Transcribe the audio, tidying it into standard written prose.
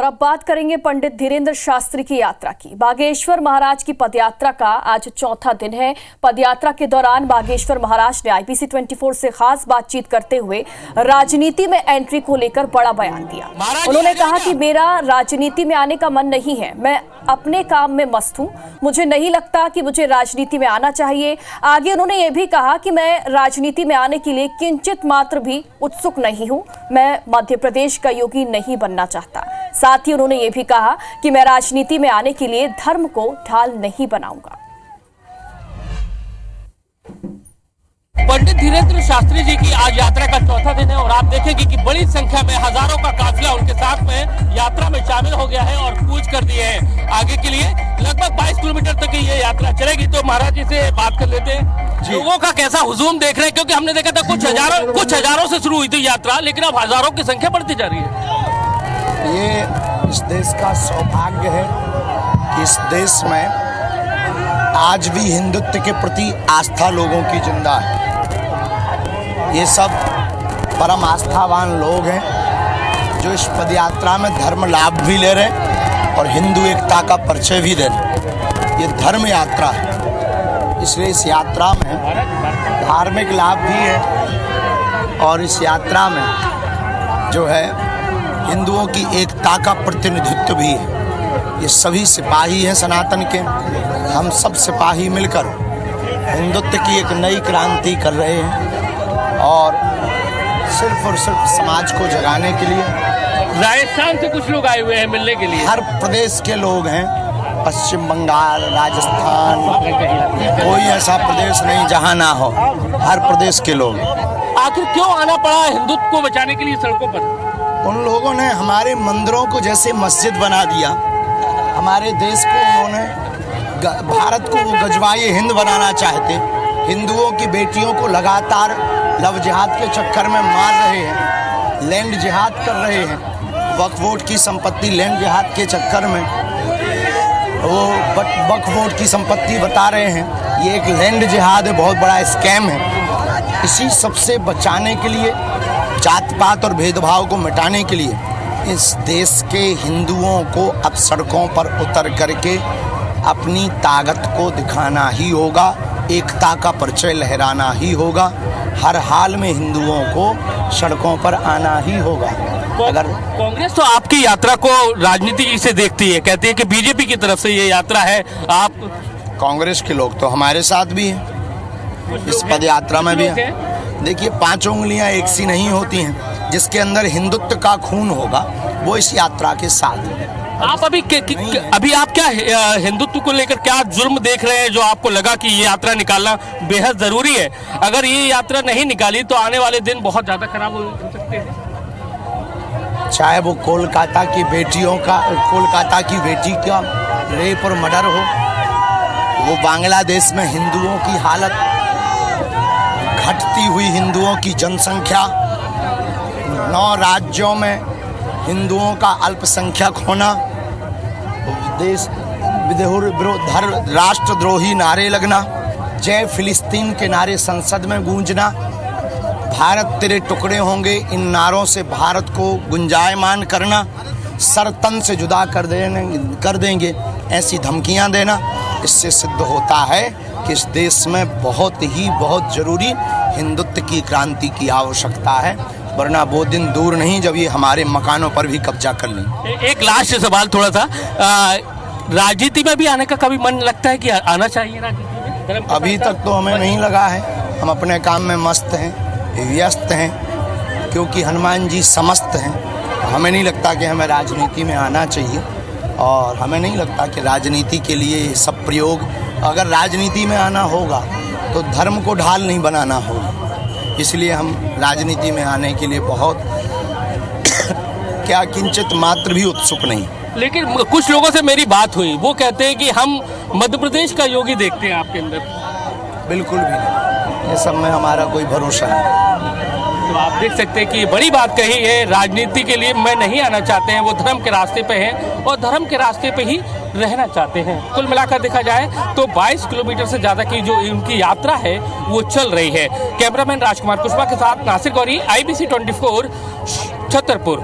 अब बात करेंगे पंडित धीरेन्द्र शास्त्री की यात्रा की। बागेश्वर महाराज की पदयात्रा का आज चौथा दिन है। पदयात्रा के दौरान बागेश्वर महाराज ने IBC 24 से खास बातचीत करते हुए राजनीति में एंट्री को लेकर बड़ा बयान दिया। उन्होंने कहा कि मेरा राजनीति में आने का मन नहीं है, मैं अपने काम में मस्त हूं, मुझे नहीं लगता कि मुझे राजनीति में आना चाहिए। आगे उन्होंने ये भी कहा कि मैं राजनीति में आने के लिए किंचित मात्र भी उत्सुक नहीं हूं, मैं मध्य प्रदेश का योगी नहीं बनना चाहता। साथ ही उन्होंने ये भी कहा कि मैं राजनीति में आने के लिए धर्म को ढाल नहीं बनाऊंगा। पंडित धीरेन्द्र शास्त्री जी की आज यात्रा का चौथा दिन है और आप देखेंगे कि बड़ी संख्या में हजारों का काफिला उनके साथ में यात्रा में शामिल हो गया है और कूच कर दिए हैं। आगे के लिए लगभग 22 किलोमीटर तक ये यात्रा चलेगी। तो महाराज जी से बात कर लेते हैं, लोगों का कैसा हुजूम देख रहे हैं, क्योंकि हमने देखा था कुछ हजारों से शुरू हुई थी यात्रा, लेकिन अब हजारों की संख्या बढ़ती जा रही है। ये इस देश का सौभाग्य है कि इस देश में आज भी हिंदुत्व के प्रति आस्था लोगों की जिंदा है। ये सब परम आस्थावान लोग हैं जो इस पदयात्रा में धर्म लाभ भी ले रहे हैं और हिंदू एकता का परिचय भी दे रहे हैं। ये धर्म यात्रा है, इसलिए इस यात्रा में धार्मिक लाभ भी है और इस यात्रा में जो है हिंदुओं की एकता का प्रतिनिधित्व भी है। ये सभी सिपाही हैं सनातन के, हम सब सिपाही मिलकर हिंदुत्व की एक नई क्रांति कर रहे हैं और सिर्फ समाज को जगाने के लिए। राजस्थान से कुछ लोग आए हुए हैं मिलने के लिए, हर प्रदेश के लोग हैं, पश्चिम बंगाल, राजस्थान, कोई ऐसा प्रदेश नहीं जहां ना हो, हर प्रदेश के लोग। आखिर क्यों आना पड़ा हिंदुत्व को बचाने के लिए सड़कों पर? उन लोगों ने हमारे मंदिरों को जैसे मस्जिद बना दिया, हमारे देश को उन्होंने, भारत को वो गजवाए हिंद बनाना चाहते। हिंदुओं की बेटियों को लगातार लव जिहाद के चक्कर में मार रहे हैं, लैंड जिहाद कर रहे हैं। वक्फ बोर्ड की संपत्ति लैंड जिहाद के चक्कर में वो वक्फ बोर्ड की संपत्ति बता रहे हैं, ये एक लैंड जिहाद है, बहुत बड़ा स्कैम है। इसी सबसे बचाने के लिए, जात पात और भेदभाव को मिटाने के लिए इस देश के हिंदुओं को अब सड़कों पर उतर करके अपनी ताकत को दिखाना ही होगा, एकता का परिचय लहराना ही होगा। हर हाल में हिंदुओं को सड़कों पर आना ही होगा। अगर कांग्रेस तो आपकी यात्रा को राजनीति से देखती है, कहती है कि बीजेपी की तरफ से ये यात्रा है। आप कांग्रेस के लोग तो हमारे साथ भी हैं, इस पद यात्रा में भी हैं। देखिए, 5 उंगलियां एक सी नहीं होती हैं, जिसके अंदर हिंदुत्व का खून होगा वो इस यात्रा के साथ है। आप अभी आप क्या हिंदुत्व को लेकर क्या जुर्म देख रहे हैं जो आपको लगा कि ये यात्रा निकालना बेहद जरूरी है? अगर ये यात्रा नहीं निकाली तो आने वाले दिन बहुत ज्यादा खराब हो सकते हैं। चाहे वो कोलकाता की बेटी का रेप और मर्डर हो, वो बांग्लादेश में हिंदुओं की हालत, घटती हुई हिंदुओं की जनसंख्या, 9 राज्यों में हिंदुओं का अल्पसंख्यक होना, देश राष्ट्रद्रोही नारे लगना, जय फिलिस्तीन के नारे संसद में गूंजना, भारत तेरे टुकड़े होंगे, इन नारों से भारत को गुंजायमान करना, सर तन से जुदा कर देंगे ऐसी धमकियां देना, इससे सिद्ध होता है कि इस देश में बहुत ज़रूरी हिंदुत्व की क्रांति की आवश्यकता है, वरना वो दिन दूर नहीं जब ये हमारे मकानों पर भी कब्जा कर लें। एक लास्ट सवाल थोड़ा सा, राजनीति में भी आने का कभी मन लगता है कि आना चाहिए राजनीति में? अभी तक तो हमें नहीं लगा है, हम अपने काम में मस्त हैं, व्यस्त हैं, क्योंकि हनुमान जी समस्त हैं। हमें नहीं लगता कि हमें राजनीति में आना चाहिए और हमें नहीं लगता कि राजनीति के लिए सब प्रयोग, अगर राजनीति में आना होगा तो धर्म को ढाल नहीं बनाना होगा। इसलिए हम राजनीति में आने के लिए बहुत क्या किंचित मात्र भी उत्सुक नहीं। लेकिन कुछ लोगों से मेरी बात हुई, वो कहते हैं कि हम मध्य प्रदेश का योगी देखते हैं आपके अंदर। बिल्कुल भी नहीं, ये सब में हमारा कोई भरोसा नहीं। तो आप देख सकते हैं कि बड़ी बात कही है, राजनीति के लिए मैं नहीं आना चाहते हैं, वो धर्म के रास्ते पे हैं और धर्म के रास्ते पे ही रहना चाहते हैं। कुल मिलाकर देखा जाए तो 22 किलोमीटर से ज़्यादा की जो उनकी यात्रा है वो चल रही है। कैमरामैन राजकुमार कुशवाहा के साथ नासिर गौरी, IBC 24, छतरपुर।